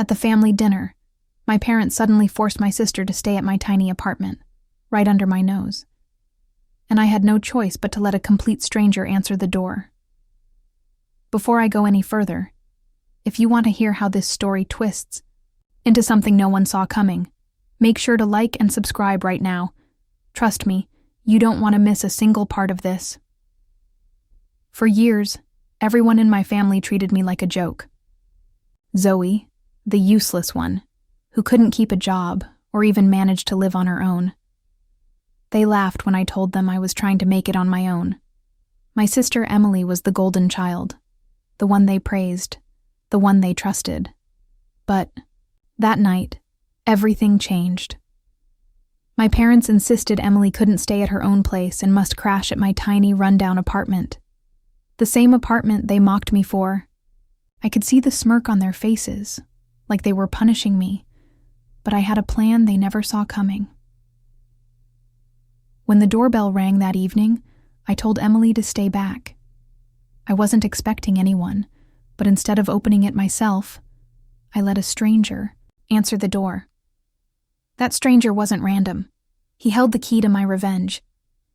At the family dinner, my parents suddenly forced my sister to stay at my tiny apartment, right under my nose. And I had no choice but to let a complete stranger answer the door. Before I go any further, if you want to hear how this story twists into something no one saw coming, make sure to like and subscribe right now. Trust me, you don't want to miss a single part of this. For years, everyone in my family treated me like a joke. Zoe, the useless one, who couldn't keep a job or even manage to live on her own. They laughed when I told them I was trying to make it on my own. My sister Emily was the golden child, the one they praised, the one they trusted. But that night, everything changed. My parents insisted Emily couldn't stay at her own place and must crash at my tiny, rundown apartment. The same apartment they mocked me for. I could see the smirk on their faces, like they were punishing me, but I had a plan they never saw coming. When the doorbell rang that evening, I told Emily to stay back. I wasn't expecting anyone, but instead of opening it myself, I let a stranger answer the door. That stranger wasn't random. He held the key to my revenge.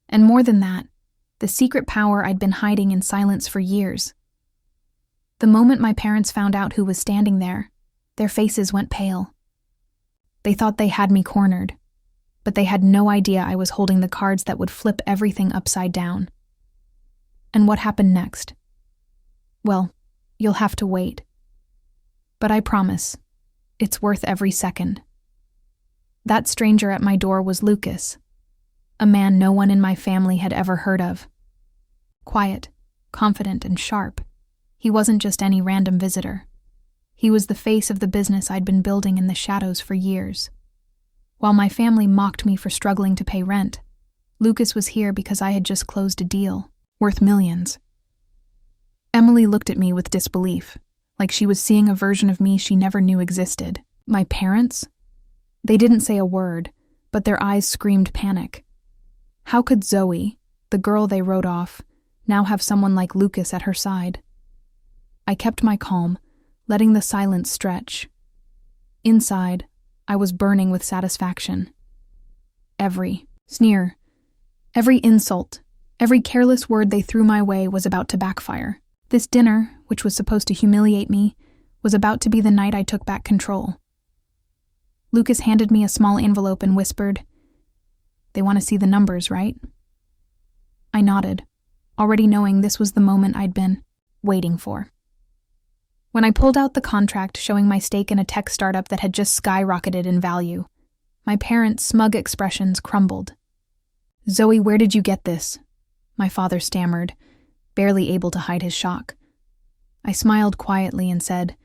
And more than that, the secret power I'd been hiding in silence for years. The moment my parents found out who was standing there, their faces went pale. They thought they had me cornered, but they had no idea I was holding the cards that would flip everything upside down. And what happened next? Well, you'll have to wait. But I promise, it's worth every second. That stranger at my door was Lucas, a man no one in my family had ever heard of. Quiet, confident, and sharp, he wasn't just any random visitor. He was the face of the business I'd been building in the shadows for years. While my family mocked me for struggling to pay rent, Lucas was here because I had just closed a deal, worth millions. Emily looked at me with disbelief, like she was seeing a version of me she never knew existed. My parents? They didn't say a word, but their eyes screamed panic. How could Zoe, the girl they wrote off, now have someone like Lucas at her side? I kept my calm, letting the silence stretch. Inside, I was burning with satisfaction. Every sneer, every insult, every careless word they threw my way was about to backfire. This dinner, which was supposed to humiliate me, was about to be the night I took back control. Lucas handed me a small envelope and whispered, "They want to see the numbers, right?" I nodded, already knowing this was the moment I'd been waiting for. When I pulled out the contract showing my stake in a tech startup that had just skyrocketed in value, my parents' smug expressions crumbled. "Zoe, where did you get this?" my father stammered, barely able to hide his shock. I smiled quietly and said,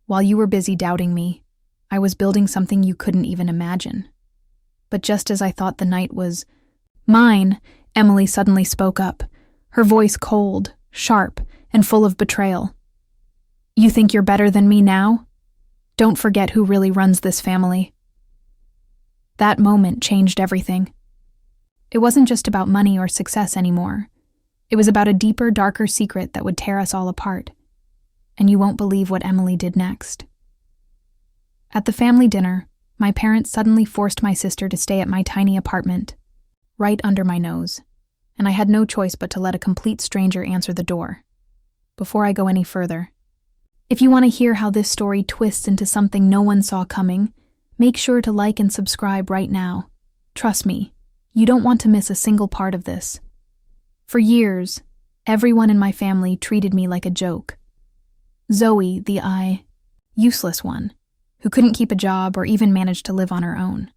"While you were busy doubting me, I was building something you couldn't even imagine." But just as I thought the night was mine, Emily suddenly spoke up, her voice cold, sharp, and full of betrayal. "You think you're better than me now? Don't forget who really runs this family." That moment changed everything. It wasn't just about money or success anymore. It was about a deeper, darker secret that would tear us all apart. And you won't believe what Emily did next. At the family dinner, my parents suddenly forced my sister to stay at my tiny apartment, right under my nose, and I had no choice but to let a complete stranger answer the door. Before I go any further, if you want to hear how this story twists into something no one saw coming, make sure to like and subscribe right now. Trust me, you don't want to miss a single part of this. For years, everyone in my family treated me like a joke. Zoe, the useless one, who couldn't keep a job or even manage to live on her own.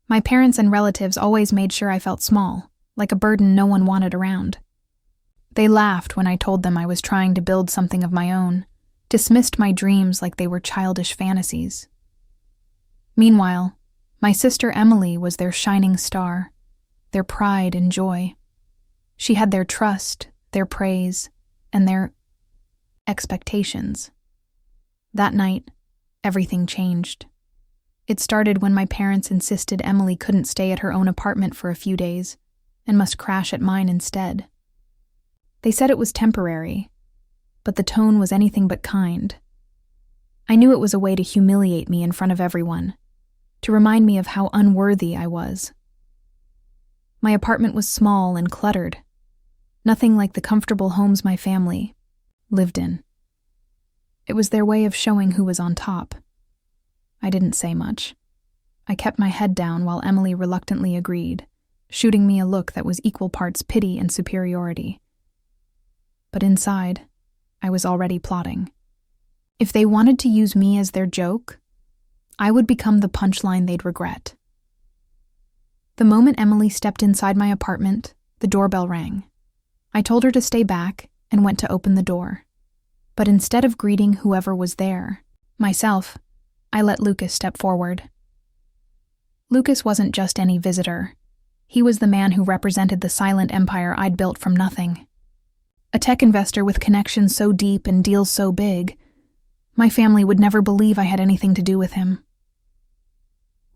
My parents and relatives always made sure I felt small, like a burden no one wanted around. They laughed when I told them I was trying to build something of my own, dismissed my dreams like they were childish fantasies. Meanwhile, my sister Emily was their shining star, their pride and joy. She had their trust, their praise, and their expectations. That night, everything changed. It started when my parents insisted Emily couldn't stay at her own apartment for a few days and must crash at mine instead. They said it was temporary, but the tone was anything but kind. I knew it was a way to humiliate me in front of everyone, to remind me of how unworthy I was. My apartment was small and cluttered, nothing like the comfortable homes my family lived in. It was their way of showing who was on top. I didn't say much. I kept my head down while Emily reluctantly agreed, shooting me a look that was equal parts pity and superiority. But inside, I was already plotting. If they wanted to use me as their joke, I would become the punchline they'd regret. The moment Emily stepped inside my apartment, the doorbell rang. I told her to stay back and went to open the door. But instead of greeting whoever was there, myself, I let Lucas step forward. Lucas wasn't just any visitor. He was the man who represented the silent empire I'd built from nothing. A tech investor with connections so deep and deals so big, my family would never believe I had anything to do with him.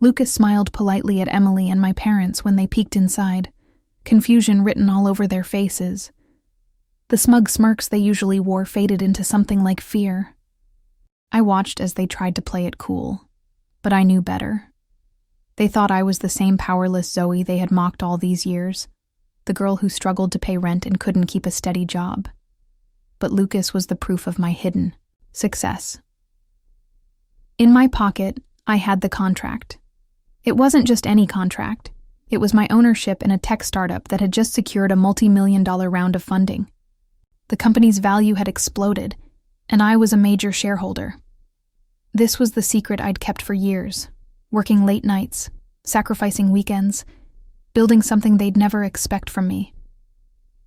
Lucas smiled politely at Emily and my parents when they peeked inside, confusion written all over their faces. The smug smirks they usually wore faded into something like fear. I watched as they tried to play it cool, but I knew better. They thought I was the same powerless Zoe they had mocked all these years, the girl who struggled to pay rent and couldn't keep a steady job. But Lucas was the proof of my hidden success. In my pocket, I had the contract. It wasn't just any contract. It was my ownership in a tech startup that had just secured a multi-million-dollar round of funding. The company's value had exploded, and I was a major shareholder. This was the secret I'd kept for years, working late nights, sacrificing weekends, building something they'd never expect from me.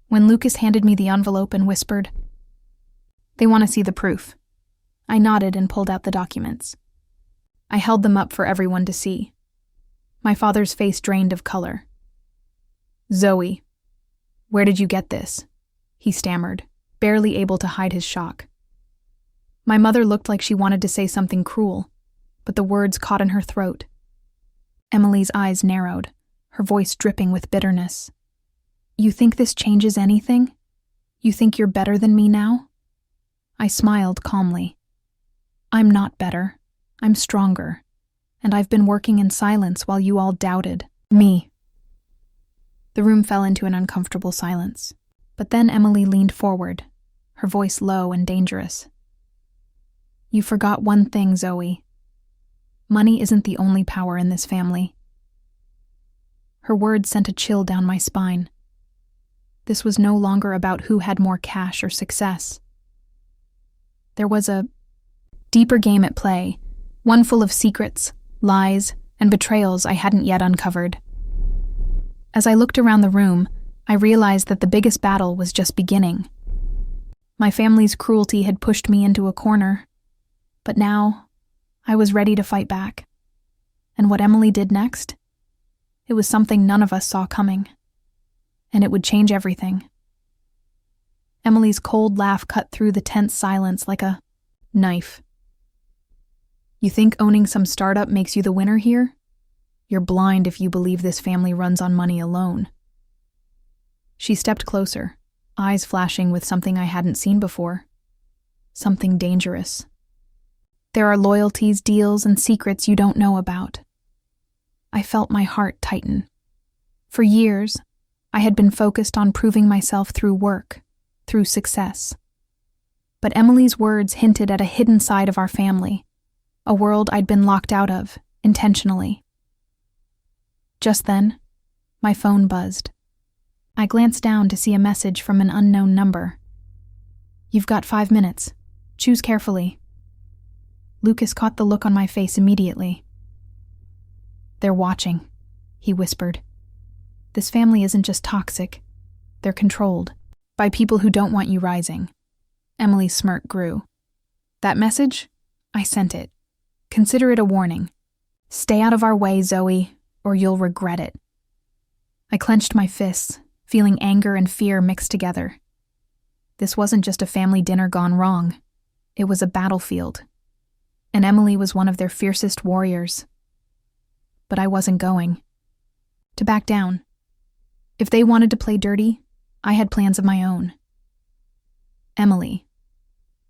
When Lucas handed me the envelope and whispered, "They want to see the proof," I nodded and pulled out the documents. I held them up for everyone to see. My father's face drained of color. "Zoe, where did you get this?" he stammered, barely able to hide his shock. My mother looked like she wanted to say something cruel, but the words caught in her throat. Emily's eyes narrowed, her voice dripping with bitterness. "You think this changes anything? You think you're better than me now?" I smiled calmly. "I'm not better. I'm stronger. And I've been working in silence while you all doubted me." The room fell into an uncomfortable silence. But then Emily leaned forward, her voice low and dangerous. "You forgot one thing, Zoe. Money isn't the only power in this family." Her words sent a chill down my spine. This was no longer about who had more cash or success. There was a deeper game at play, one full of secrets, lies, and betrayals I hadn't yet uncovered. As I looked around the room, I realized that the biggest battle was just beginning. My family's cruelty had pushed me into a corner, but now I was ready to fight back. And what Emily did next? It was something none of us saw coming, and it would change everything. Emily's cold laugh cut through the tense silence like a knife. "You think owning some startup makes you the winner here? You're blind if you believe this family runs on money alone." She stepped closer, eyes flashing with something I hadn't seen before. Something dangerous. "There are loyalties, deals, and secrets you don't know about." I felt my heart tighten. For years, I had been focused on proving myself through work, through success. But Emily's words hinted at a hidden side of our family, a world I'd been locked out of, intentionally. Just then, my phone buzzed. I glanced down to see a message from an unknown number. "You've got 5 minutes. Choose carefully." Lucas caught the look on my face immediately. "They're watching," he whispered. "This family isn't just toxic. They're controlled by people who don't want you rising." Emily's smirk grew. "That message? I sent it. Consider it a warning. Stay out of our way, Zoe, or you'll regret it." I clenched my fists, feeling anger and fear mixed together. This wasn't just a family dinner gone wrong. It was a battlefield. And Emily was one of their fiercest warriors. But I wasn't going to back down. If they wanted to play dirty, I had plans of my own. "Emily,"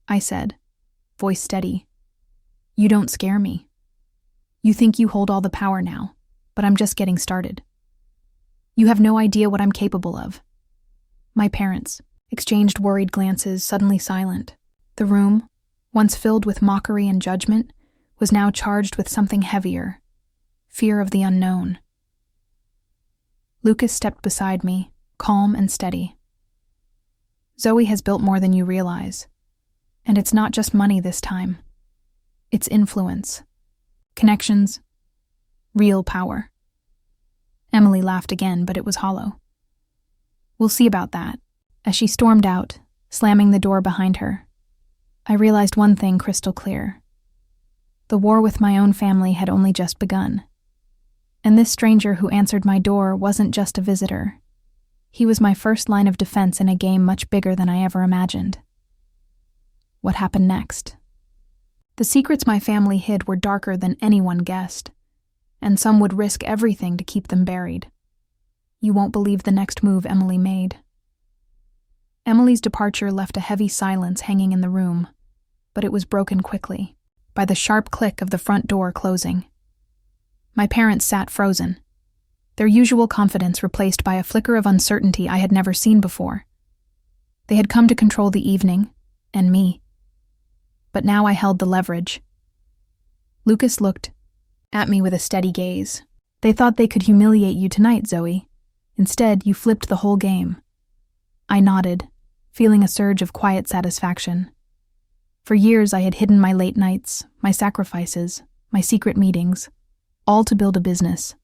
I said, voice steady, You don't scare me. You think you hold all the power now, but I'm just getting started. You have no idea what I'm capable of." My parents exchanged worried glances, suddenly silent. The room, once filled with mockery and judgment, was now charged with something heavier, fear of the unknown. Lucas stepped beside me, calm and steady. "Zoe has built more than you realize. And it's not just money this time. It's influence, connections, real power." Emily laughed again, but it was hollow. "We'll see about that." As she stormed out, slamming the door behind her, I realized one thing crystal clear. The war with my own family had only just begun. And this stranger who answered my door wasn't just a visitor. He was my first line of defense in a game much bigger than I ever imagined. What happened next? The secrets my family hid were darker than anyone guessed, and some would risk everything to keep them buried. You won't believe the next move Emily made. Emily's departure left a heavy silence hanging in the room, but it was broken quickly by the sharp click of the front door closing. My parents sat frozen, their usual confidence replaced by a flicker of uncertainty I had never seen before. They had come to control the evening, and me. But now I held the leverage. Lucas looked at me with a steady gaze. "They thought they could humiliate you tonight, Zoe. Instead, you flipped the whole game." I nodded, feeling a surge of quiet satisfaction. For years I had hidden my late nights, my sacrifices, my secret meetings, all to build a business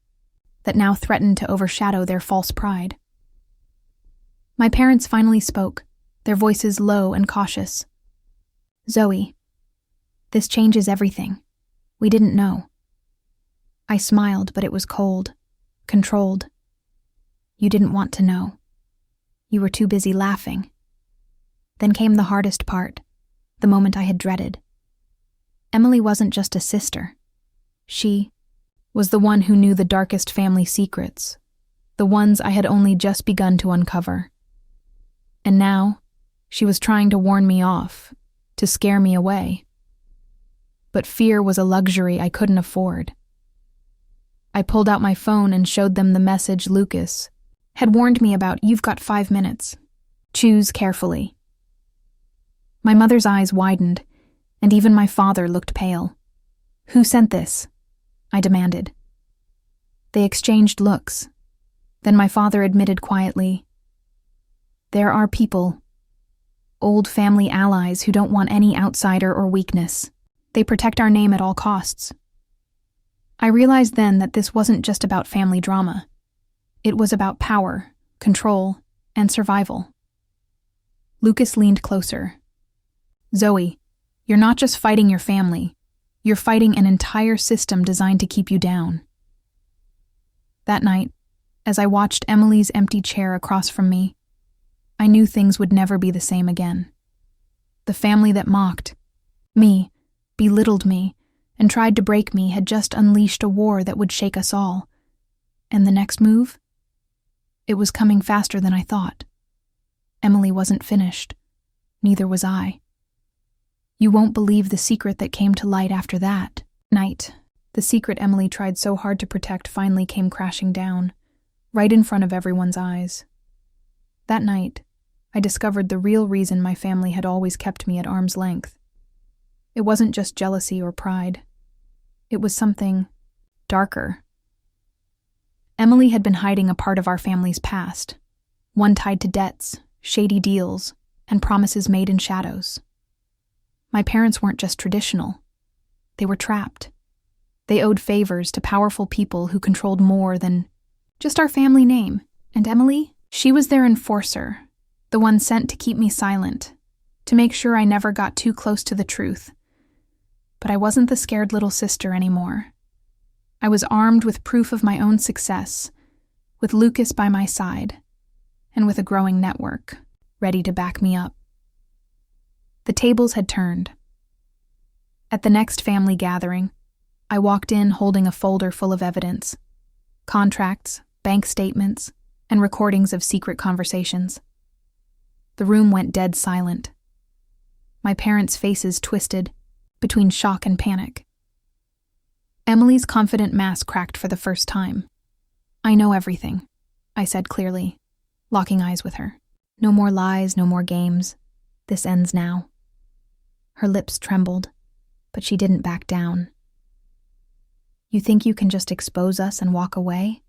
that now threatened to overshadow their false pride. My parents finally spoke, their voices low and cautious. "Zoe, this changes everything. We didn't know." I smiled, but it was cold, controlled. "You didn't want to know. You were too busy laughing." Then came the hardest part, the moment I had dreaded. Emily wasn't just a sister. She was the one who knew the darkest family secrets, the ones I had only just begun to uncover. And now, she was trying to warn me off, to scare me away. But fear was a luxury I couldn't afford. I pulled out my phone and showed them the message Lucas had warned me about. "You've got 5 minutes. Choose carefully." My mother's eyes widened, and even my father looked pale. "Who sent this?" I demanded. They exchanged looks. Then my father admitted quietly, "There are people, old family allies who don't want any outsider or weakness. They protect our name at all costs." I realized then that this wasn't just about family drama. It was about power, control, and survival. Lucas leaned closer. "Zoe, you're not just fighting your family. You're fighting an entire system designed to keep you down." That night, as I watched Emily's empty chair across from me, I knew things would never be the same again. The family that mocked me, belittled me, and tried to break me had just unleashed a war that would shake us all. And the next move? It was coming faster than I thought. Emily wasn't finished. Neither was I. You won't believe the secret that came to light after that night. The secret Emily tried so hard to protect finally came crashing down, right in front of everyone's eyes. That night, I discovered the real reason my family had always kept me at arm's length. It wasn't just jealousy or pride. It was something darker. Emily had been hiding a part of our family's past, one tied to debts, shady deals, and promises made in shadows. My parents weren't just traditional. They were trapped. They owed favors to powerful people who controlled more than just our family name. And Emily, she was their enforcer, the one sent to keep me silent, to make sure I never got too close to the truth. But I wasn't the scared little sister anymore. I was armed with proof of my own success, with Lucas by my side, and with a growing network, ready to back me up. The tables had turned. At the next family gathering, I walked in holding a folder full of evidence, contracts, bank statements, and recordings of secret conversations. The room went dead silent. My parents' faces twisted, between shock and panic. Emily's confident mask cracked for the first time. "I know everything," I said clearly, locking eyes with her. "No more lies, no more games. This ends now." Her lips trembled, but she didn't back down. "You think you can just expose us and walk away?"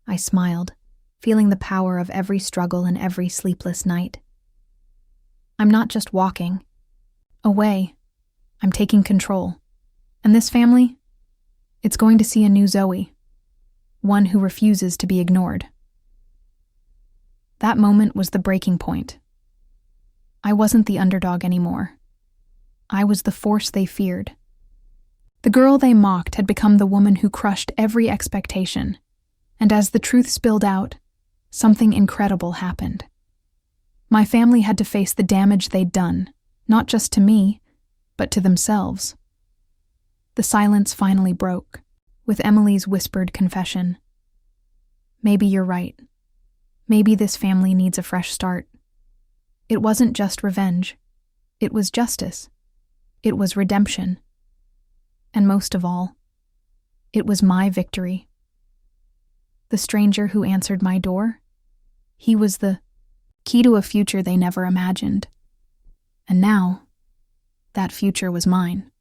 I smiled, feeling the power of every struggle and every sleepless night. "I'm not just walking away. I'm taking control. And this family? It's going to see a new Zoe. One who refuses to be ignored." That moment was the breaking point. I wasn't the underdog anymore. I was the force they feared. The girl they mocked had become the woman who crushed every expectation, and as the truth spilled out, something incredible happened. My family had to face the damage they'd done, not just to me, but to themselves. The silence finally broke, with Emily's whispered confession. "Maybe you're right. Maybe this family needs a fresh start." It wasn't just revenge. It was justice. It was redemption. And most of all, it was my victory. The stranger who answered my door, he was the key to a future they never imagined. And now, that future was mine.